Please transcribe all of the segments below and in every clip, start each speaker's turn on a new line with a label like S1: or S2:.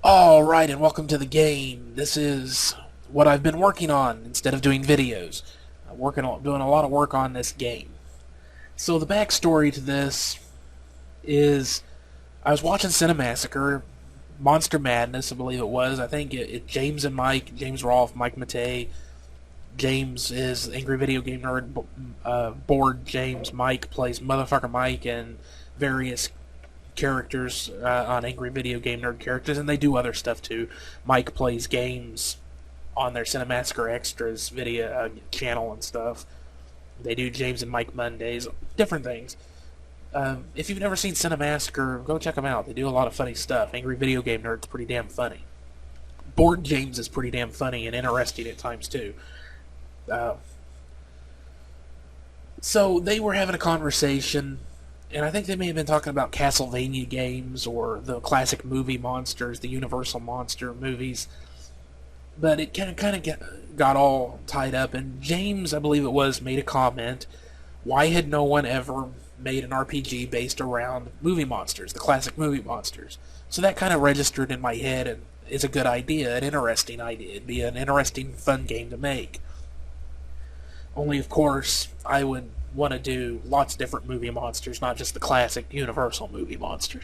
S1: Alright, and welcome to the game. This is what I've been working on instead of doing videos. Doing a lot of work on this game. So the backstory to this is I was watching Cinemassacre, Monster Madness, I believe it was. I think James and Mike, James Rolfe, Mike Matei. James is Angry Video Game Nerd, Board James. Mike plays Motherfucker Mike and various characters on Angry Video Game Nerd characters, and they do other stuff too. Mike plays games on their Cinemassacre Extras video channel and stuff. They do James and Mike Mondays, different things. If you've never seen Cinemassacre, go check them out. They do a lot of funny stuff. Angry Video Game Nerd's pretty damn funny. Board James is pretty damn funny and interesting at times too. So they were having a conversation, and I think they may have been talking about Castlevania games or the classic movie monsters, the Universal monster movies. But it kind of got all tied up, and James, I believe it was, made a comment. Why had no one ever made an RPG based around movie monsters, the classic movie monsters? So that kind of registered in my head, and it's a good idea, an interesting idea. It'd be an interesting, fun game to make. Only, of course, I would want to do lots of different movie monsters, not just the classic Universal movie monsters.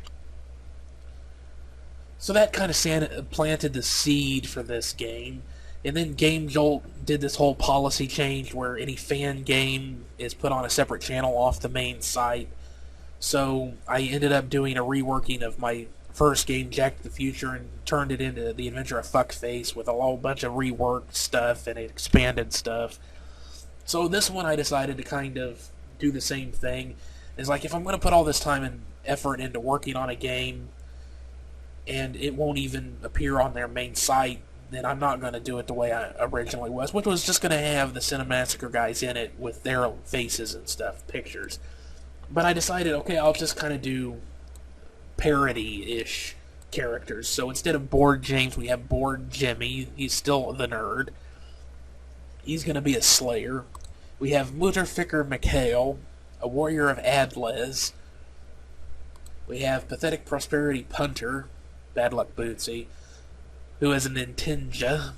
S1: So that kind of planted the seed for this game. And then Game Jolt did this whole policy change where any fan game is put on a separate channel off the main site. So I ended up doing a reworking of my first game, Jack to the Future, and turned it into The Adventure of Fuckface with a whole bunch of reworked stuff and expanded stuff. So this one I decided to kind of do the same thing. It's like, if I'm going to put all this time and effort into working on a game and it won't even appear on their main site, then I'm not going to do it the way I originally was, which was just going to have the Cinemassacre guys in it with their faces and stuff, pictures. But I decided, okay, I'll just kind of do parody-ish characters. So instead of Board James, we have Board Jimmy. He's still the nerd. He's going to be a slayer. We have Mutterficker Mikhail, a warrior of Adlez. We have Pathetic Prosperity Punter, Bad Luck Bootsy, who is a Nintenja.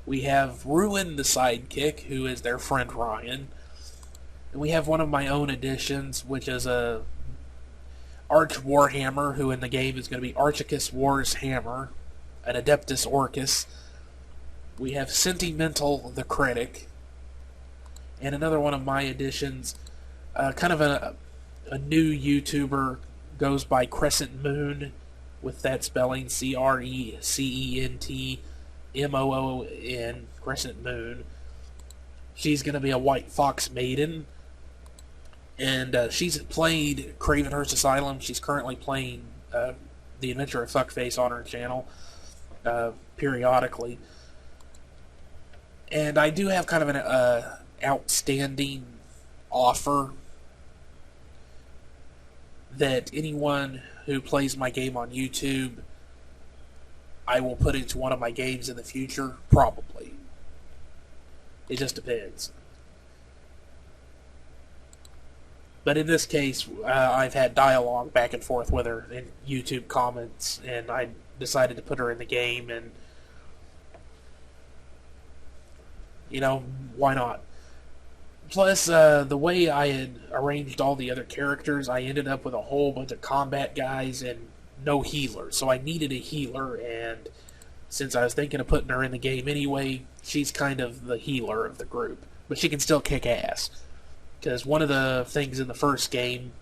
S1: We have Ruin the Sidekick, who is their friend Ryan. And we have one of my own additions, which is a Arch Warhammer, who in the game is going to be Archicus Wars Hammer, an Adeptus Orcus. We have Sentimental the Critic, and another one of my additions, kind of a new YouTuber, goes by Crescent Moon, with that spelling, CRECENTMOON, Crescent Moon. She's going to be a White Fox Maiden, and she's played Cravenhurst Asylum. She's currently playing The Adventure of Fuckface on her channel periodically. And I do have kind of an outstanding offer that anyone who plays my game on YouTube, I will put into one of my games in the future, probably. It just depends. But in this case, I've had dialogue back and forth with her in YouTube comments, and I decided to put her in the game, and you know, why not? Plus, the way I had arranged all the other characters, I ended up with a whole bunch of combat guys and no healer. So I needed a healer, and since I was thinking of putting her in the game anyway, she's kind of the healer of the group. But she can still kick ass. Because one of the things in the first game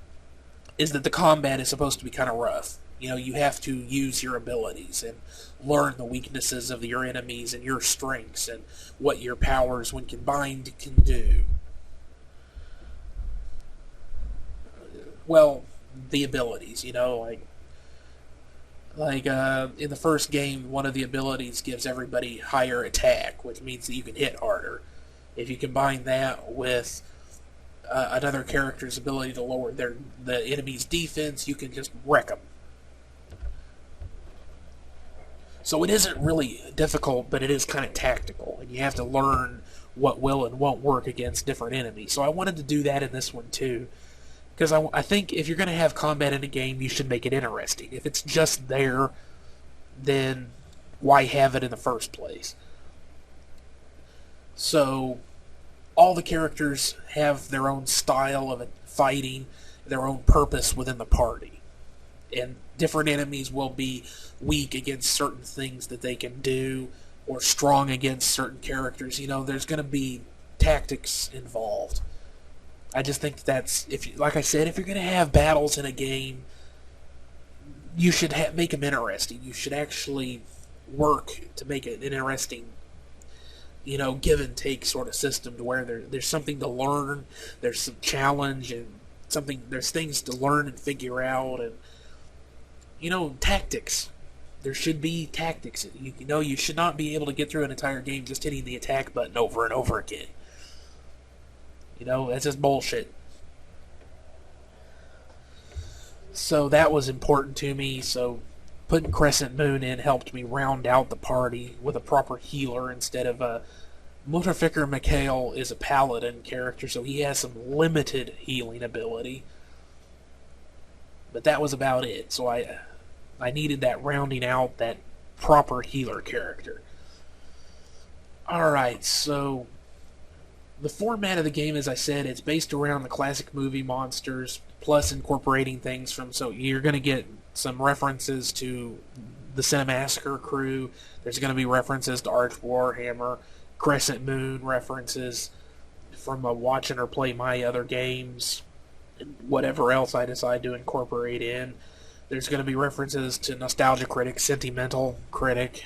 S1: is that the combat is supposed to be kind of rough. You know, you have to use your abilities and learn the weaknesses of your enemies and your strengths and what your powers, when combined, can do. Well, the abilities, you know, like in the first game, one of the abilities gives everybody higher attack, which means that you can hit harder. If you combine that with another character's ability to lower the enemy's defense, you can just wreck them. So it isn't really difficult, but it is kind of tactical, and you have to learn what will and won't work against different enemies. So I wanted to do that in this one too. Because I think if you're going to have combat in a game, you should make it interesting. If it's just there, then why have it in the first place? So, all the characters have their own style of fighting, their own purpose within the party. And different enemies will be weak against certain things that they can do, or strong against certain characters. You know, there's going to be tactics involved. I just think that's, like I said, if you're going to have battles in a game, you should make them interesting. You should actually work to make it an interesting, give and take sort of system, to where there's something to learn, there's some challenge, and there's things to learn and figure out, and tactics. There should be tactics. You should not be able to get through an entire game just hitting the attack button over and over again. That's just bullshit. So that was important to me. So putting Crescent Moon in helped me round out the party with a proper healer instead of a... Motorficker Mikhail is a paladin character, so he has some limited healing ability. But that was about it. So I needed that rounding out, that proper healer character. Alright, so the format of the game, as I said, it's based around the classic movie monsters, plus incorporating things from... So you're going to get some references to the Cinemassacre crew. There's going to be references to Arch Warhammer, Crescent Moon references from watching or play my other games, and whatever else I decide to incorporate in. There's going to be references to Nostalgia Critic, Sentimental Critic,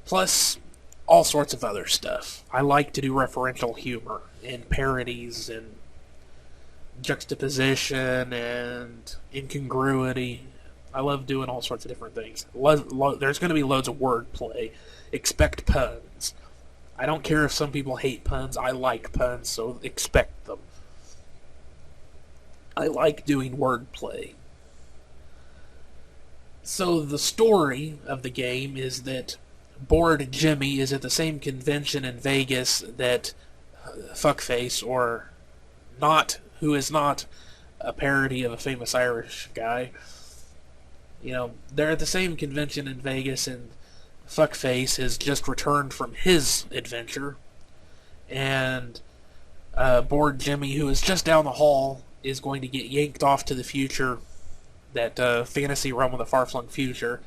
S1: plus all sorts of other stuff. I like to do referential humor and parodies and juxtaposition and incongruity. I love doing all sorts of different things. There's going to be loads of wordplay. Expect puns. I don't care if some people hate puns. I like puns, so expect them. I like doing wordplay. So the story of the game is that Bored Jimmy is at the same convention in Vegas that Fuckface, or not, who is not a parody of a famous Irish guy. They're at the same convention in Vegas, and Fuckface has just returned from his adventure, and Bored Jimmy, who is just down the hall, is going to get yanked off to the future, that fantasy realm of the far-flung future,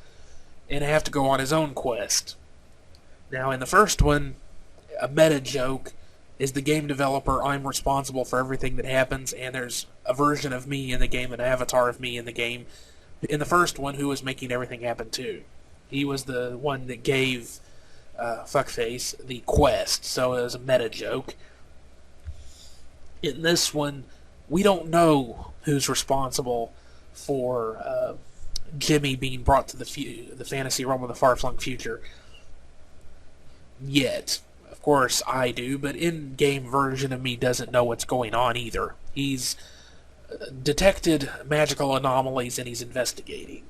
S1: and have to go on his own quest. Now, in the first one, a meta joke is the game developer, I'm responsible for everything that happens, and there's a version of me in the game, an avatar of me in the game, in the first one, who was making everything happen too. He was the one that gave Fuckface the quest, so it was a meta joke. In this one, we don't know who's responsible for Jimmy being brought to the fantasy realm of the far-flung future yet. Of course, I do, but in-game version of me doesn't know what's going on either. He's detected magical anomalies and he's investigating.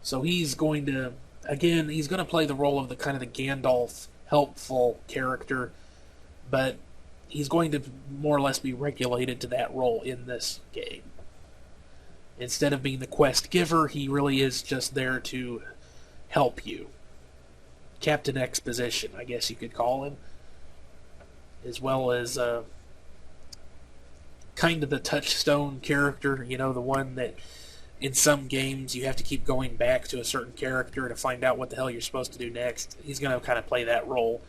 S1: So he's going to, again, he's going to play the role of the kind of the Gandalf helpful character, but he's going to more or less be regulated to that role in this game. Instead of being the quest giver, he really is just there to help you. Captain Exposition, I guess you could call him. As well as kind of the touchstone character, the one that in some games you have to keep going back to a certain character to find out what the hell you're supposed to do next. He's going to kind of play that role.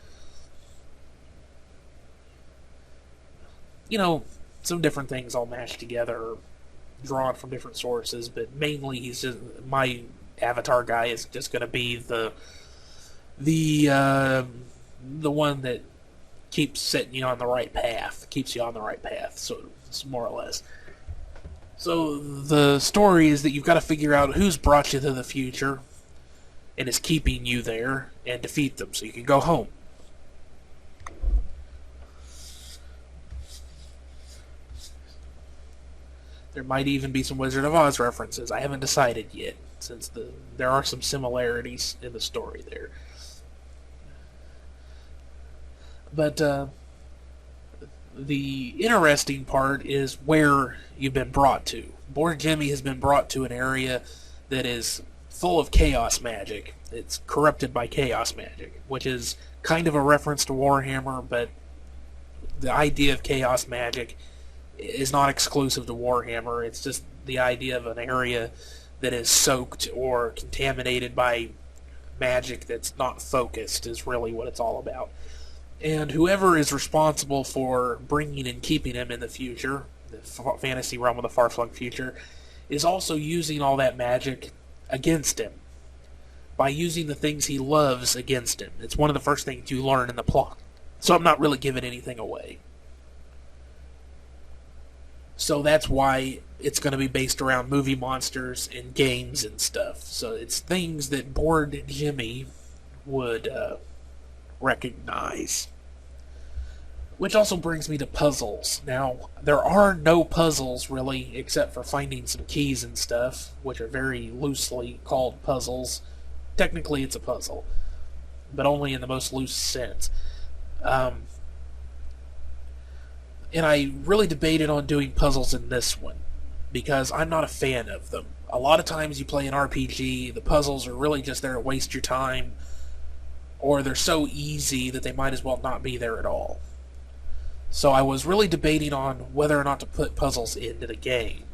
S1: Some different things all mashed together, drawn from different sources, but mainly he's just, my avatar guy is just going to be the one that keeps setting you on the right path, so it's more or less. So the story is that you've got to figure out who's brought you to the future and is keeping you there, and defeat them so you can go home. There might even be some Wizard of Oz references. I haven't decided yet, since there are some similarities in the story there. But The interesting part is where you've been brought to. Board Jimmy has been brought to an area that is full of chaos magic. It's corrupted by chaos magic, which is kind of a reference to Warhammer, but the idea of chaos magic is not exclusive to Warhammer. It's just the idea of an area that is soaked or contaminated by magic that's not focused is really what it's all about. And whoever is responsible for bringing and keeping him in the future, the fantasy realm of the far-flung future, is also using all that magic against him by using the things he loves against him. It's one of the first things you learn in the plot. So I'm not really giving anything away. So that's why it's going to be based around movie monsters and games and stuff. So it's things that Board Jimmy would recognize. Which also brings me to puzzles. Now, there are no puzzles, really, except for finding some keys and stuff, which are very loosely called puzzles. Technically, it's a puzzle, but only in the most loose sense. And I really debated on doing puzzles in this one, because I'm not a fan of them. A lot of times you play an RPG, the puzzles are really just there to waste your time, or they're so easy that they might as well not be there at all. So I was really debating on whether or not to put puzzles into the game.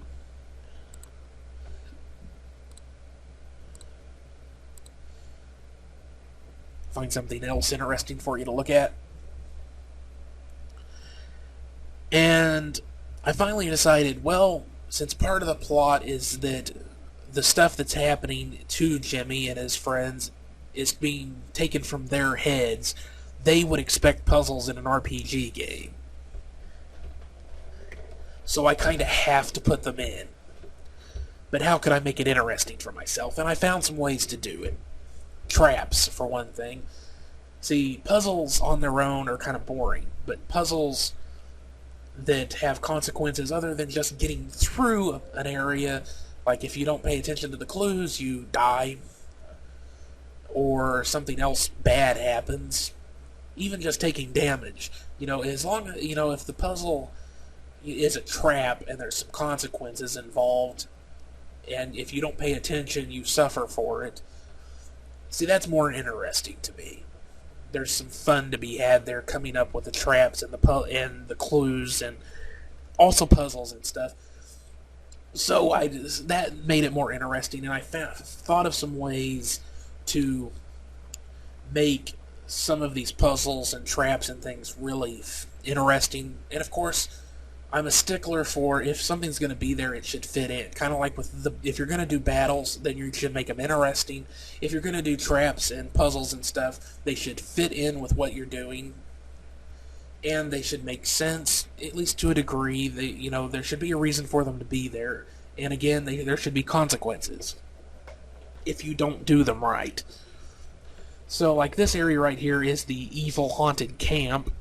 S1: Find something else interesting for you to look at. And I finally decided, well, since part of the plot is that the stuff that's happening to Jimmy and his friends is being taken from their heads, they would expect puzzles in an RPG game. So I kind of have to put them in. But how could I make it interesting for myself? And I found some ways to do it. Traps, for one thing. See, puzzles on their own are kind of boring, but puzzles that have consequences other than just getting through an area, like if you don't pay attention to the clues, you die, or something else bad happens, even just taking damage. As long as, if the puzzle is a trap and there's some consequences involved, and if you don't pay attention, you suffer for it. See, that's more interesting to me. There's some fun to be had there, coming up with the traps and the clues, and also puzzles and stuff. So that made it more interesting, and I thought of some ways to make some of these puzzles and traps and things really interesting. And of course, I'm a stickler for, if something's going to be there, it should fit in. Kind of like with if you're going to do battles, then you should make them interesting. If you're going to do traps and puzzles and stuff, they should fit in with what you're doing. And they should make sense, at least to a degree. There should be a reason for them to be there. And again, there should be consequences if you don't do them right. So, like this area right here is the evil haunted camp.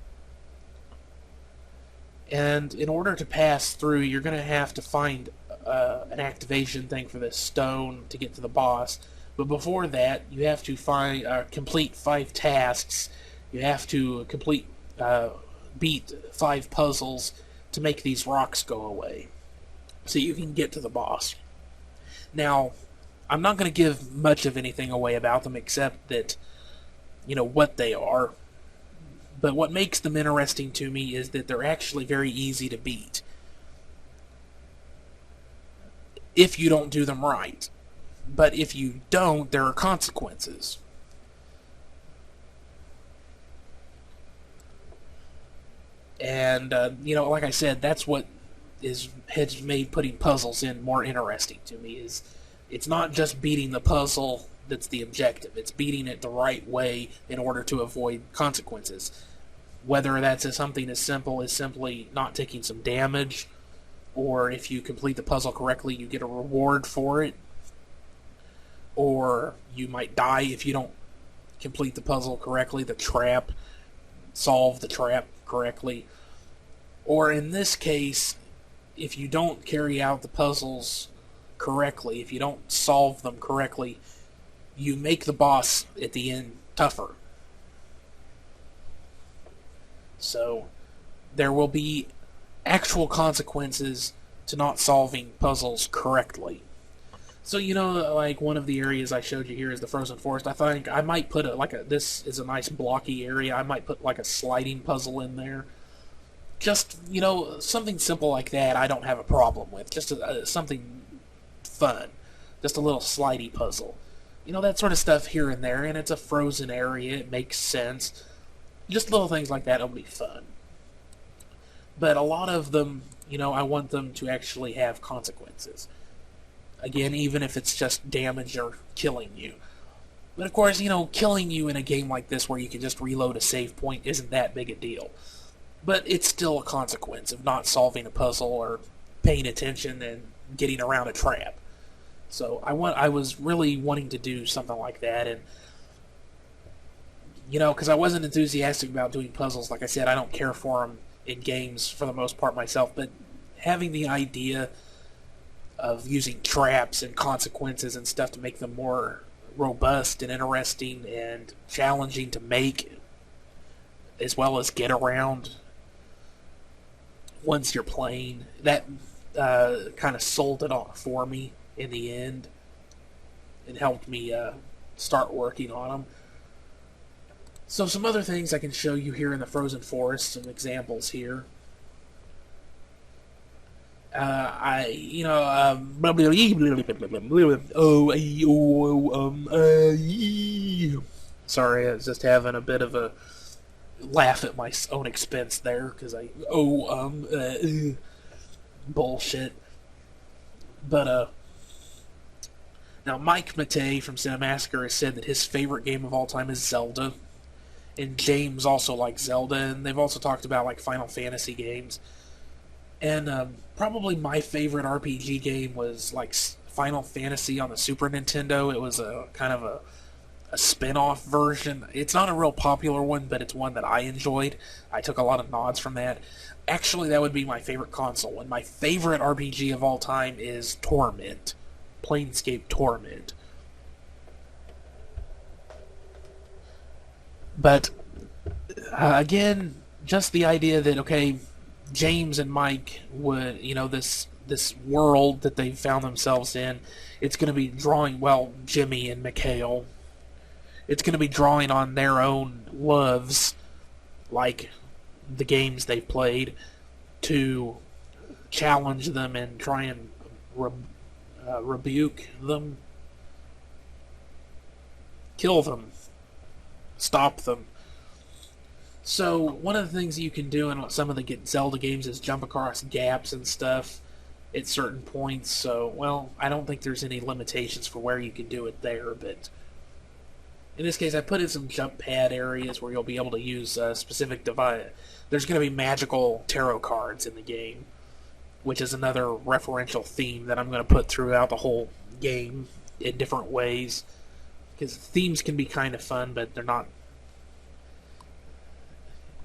S1: And in order to pass through, you're going to have to find an activation thing for this stone to get to the boss. But before that, you have to complete 5 tasks. You have to beat 5 puzzles to make these rocks go away, so you can get to the boss. Now, I'm not going to give much of anything away about them, except that, what they are. But what makes them interesting to me is that they're actually very easy to beat if you don't do them right. But if you don't, there are consequences. And, like I said, that's what has made putting puzzles in more interesting to me. Is it's not just beating the puzzle that's the objective. It's beating it the right way in order to avoid consequences. Whether that's something as simple as simply not taking some damage, or if you complete the puzzle correctly, you get a reward for it, or you might die if you don't complete the puzzle correctly, solve the trap correctly. Or in this case, if you don't carry out the puzzles correctly, if you don't solve them correctly, you make the boss at the end tougher. So, there will be actual consequences to not solving puzzles correctly. So, like one of the areas I showed you here is the frozen forest. I think I might put this is a nice blocky area. I might put like a sliding puzzle in there. Just, something simple like that I don't have a problem with. Just something fun. Just a little slidey puzzle. That sort of stuff here and there, and it's a frozen area. It makes sense. Just little things like that will be fun. But a lot of them, I want them to actually have consequences. Again, even if it's just damage or killing you. But of course, killing you in a game like this where you can just reload a save point isn't that big a deal. But it's still a consequence of not solving a puzzle or paying attention and getting around a trap. So I was really wanting to do something like that, and because I wasn't enthusiastic about doing puzzles. Like I said, I don't care for them in games for the most part myself, but having the idea of using traps and consequences and stuff to make them more robust and interesting and challenging to make, as well as get around once you're playing, that kind of sold it off for me in the end. It helped me start working on them. So some other things I can show you here in the Frozen Forest, some examples here. Sorry, I was just having a bit of a laugh at my own expense there, because bullshit. But, now Mike Matei from Cinemassacre has said that his favorite game of all time is Zelda. And James also likes Zelda, and they've also talked about, like, Final Fantasy games. And, probably my favorite RPG game was, like, Final Fantasy on the Super Nintendo. It was a kind of a spin-off version. It's not a real popular one, but it's one that I enjoyed. I took a lot of nods from that. Actually, that would be my favorite console. And my favorite RPG of all time is Torment. Planescape Torment. But, again, just the idea that, okay, James and Mike would, this world that they found themselves in, it's going to be drawing, well, Jimmy and Mikhail, it's going to be drawing on their own loves, like the games they've played, to challenge them and try and rebuke them, kill them, stop them. So one of the things you can do in some of the Zelda games is jump across gaps and stuff at certain points. So, well, I don't think there's any limitations for where you can do it there, but in this case I put in some jump pad areas where you'll be able to use specific device. There's going to be magical tarot cards in the game, which is another referential theme that I'm going to put throughout the whole game in different ways. Because themes can be kind of fun, but they're not,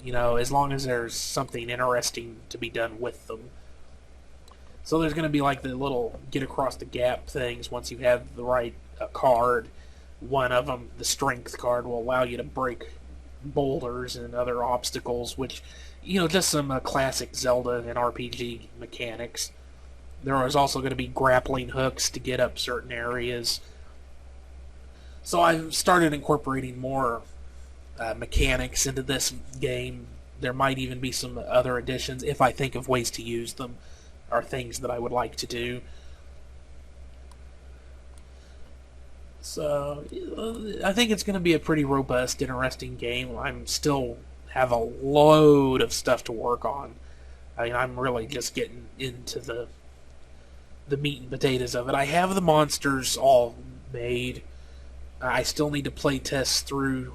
S1: as long as there's something interesting to be done with them. So there's going to be like the little get across the gap things once you have the right card. One of them, the strength card, will allow you to break boulders and other obstacles, which, just some classic Zelda and RPG mechanics. There is also going to be grappling hooks to get up certain areas. So I've started incorporating more mechanics into this game. There might even be some other additions, if I think of ways to use them, or things that I would like to do. So I think it's going to be a pretty robust, interesting game. I'm still have a load of stuff to work on. I mean, I'm really just getting into the meat and potatoes of it. I have the monsters all made. I still need to play test through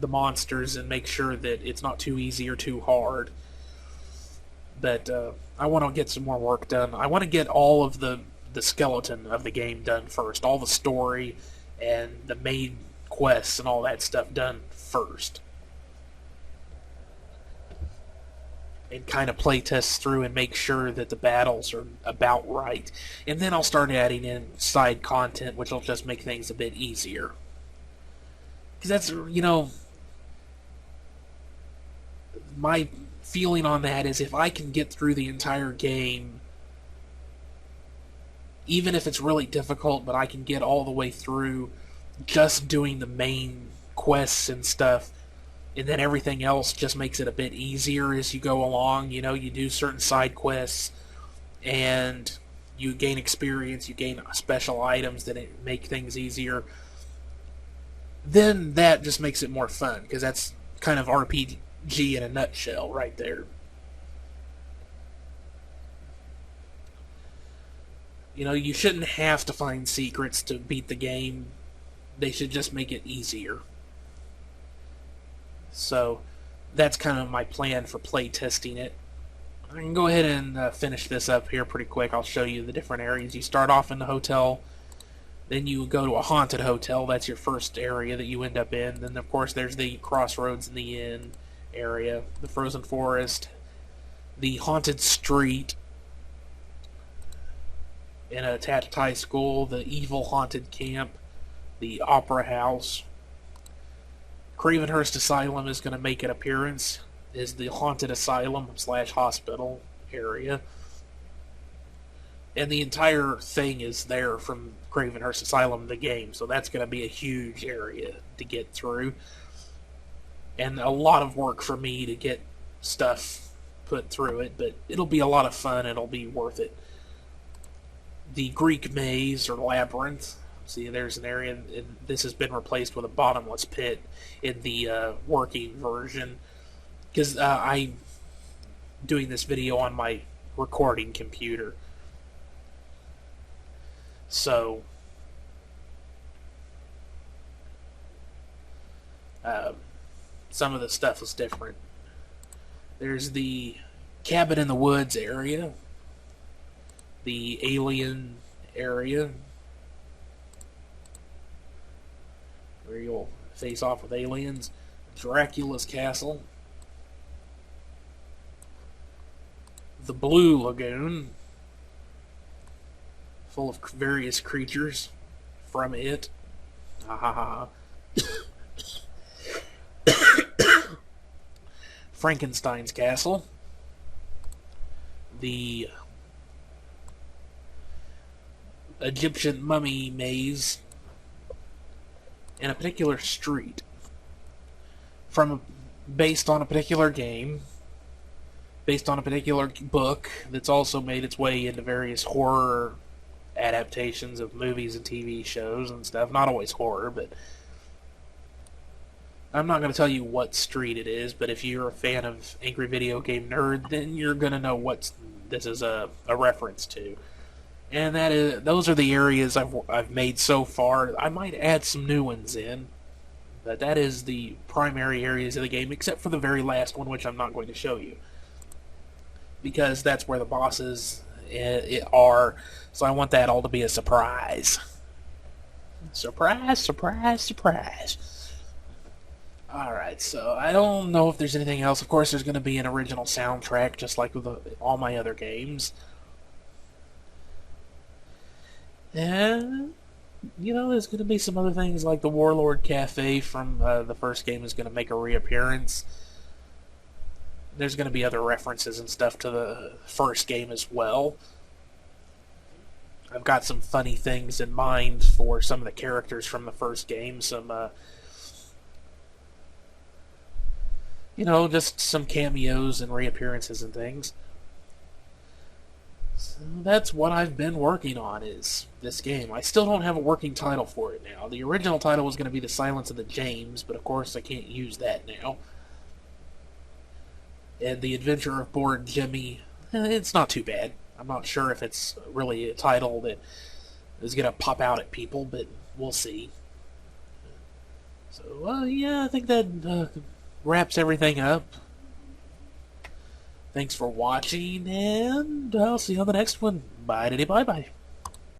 S1: the monsters and make sure that it's not too easy or too hard. But I want to get some more work done. I want to get all of the skeleton of the game done first. All the story and the main quests and all that stuff done first. And kind of play test through and make sure that the battles are about right. And then I'll start adding in side content, which will just make things a bit easier. Because that's, my feeling on that is if I can get through the entire game, even if it's really difficult, but I can get all the way through just doing the main quests and stuff, and then everything else just makes it a bit easier as you go along. You know, you do certain side quests, and you gain experience, you gain special items that make things easier. Then that just makes it more fun, because that's kind of RPG in a nutshell right there. You know, you shouldn't have to find secrets to beat the game. They should just make it easier. So that's kind of my plan for play testing it. I can go ahead and finish this up here pretty quick. I'll show you the different areas. You start off in the hotel, then you go to a haunted hotel. That's your first area that you end up in. Then, of course, there's the crossroads in the inn area, the frozen forest, the haunted street, in a attached high school, the evil haunted camp, the opera house. Cravenhurst Asylum is going to make an appearance, is the haunted asylum / hospital area. And the entire thing is there from Cravenhurst Asylum, the game, so that's going to be a huge area to get through. And a lot of work for me to get stuff put through it, but it'll be a lot of fun, it'll be worth it. The Greek maze or labyrinth. See, there's an area, and this has been replaced with a bottomless pit in the working version, because I'm doing this video on my recording computer. So, some of the stuff is different. There's the cabin in the woods area, the alien area, where you'll face off with aliens, Dracula's castle, the Blue Lagoon, full of various creatures from it. Frankenstein's castle, the Egyptian mummy maze, and a particular street based on a particular game, based on a particular book that's also made its way into various horror adaptations of movies and TV shows and stuff. Not always horror, but I'm not going to tell you what street it is, but if you're a fan of Angry Video Game Nerd, then you're going to know what this is a reference to. And those are the areas I've made so far. I might add some new ones in, but that is the primary areas of the game, except for the very last one, which I'm not going to show you, because that's where the bosses are, so I want that all to be a surprise. Surprise, surprise, surprise. Alright, so I don't know if there's anything else. Of course, there's going to be an original soundtrack, just like with all my other games. And, you know, there's going to be some other things, like the Warlord Cafe from the first game is going to make a reappearance. There's going to be other references and stuff to the first game as well. I've got some funny things in mind for some of the characters from the first game. Some, you know, just some cameos and reappearances and things. So that's what I've been working on, is this game. I still don't have a working title for it now. The original title was going to be The Silence of the James, but of course I can't use that now. And The Adventure of Bored Jimmy, it's not too bad. I'm not sure if it's really a title that is going to pop out at people, but we'll see. So, yeah, I think that wraps everything up. Thanks for watching, and I'll see you on the next one. Bye-bye.